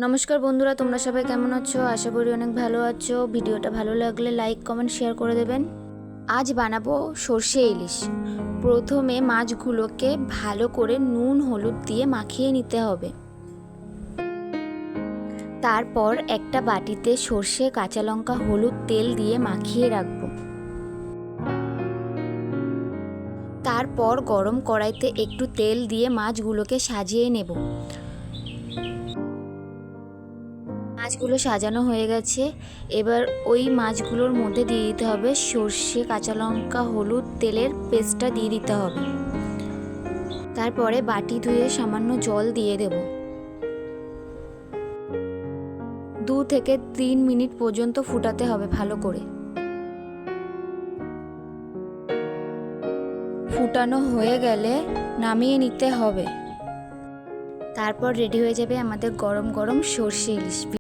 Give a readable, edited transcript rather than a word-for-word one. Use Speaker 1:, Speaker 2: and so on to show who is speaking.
Speaker 1: নমস্কার বন্ধুরা, তোমরা সবাই কেমন আছো? আশা করি অনেক ভালো আছো। ভিডিওটা ভালো লাগলে লাইক কমেন্ট শেয়ার করে দেবেন। আজ বানাবো সর্ষে ইলিশ। প্রথমে মাছগুলোকে ভালো করে নুন হলুদ দিয়ে মাখিয়ে নিতে হবে। তারপর একটা বাটিতে সর্ষে, কাঁচা লঙ্কা, হলুদ, তেল দিয়ে মাখিয়ে রাখবো। তারপর গরম কড়াইতে একটু তেল দিয়ে মাছগুলোকে সাজিয়ে নেব। মাছগুলো সাজানো হয়ে গেছে। এবার ওই মাছগুলোর মধ্যে দিয়ে দিতে হবে সর্ষে, কাঁচা লঙ্কা, হলুদ, তেলের পেস্টটা দিয়ে দিতে হবে। তারপরে বাটি ধুয়ে সামান্য জল দিয়ে দেব। 2 থেকে 3 মিনিট পর্যন্ত ফুটাতে হবে ভালো করে। ফুটানো হয়ে গেলে নামিয়ে নিতে হবে। তারপর রেডি হয়ে যাবে আমাদের গরম গরম সর্ষে ইলিশ।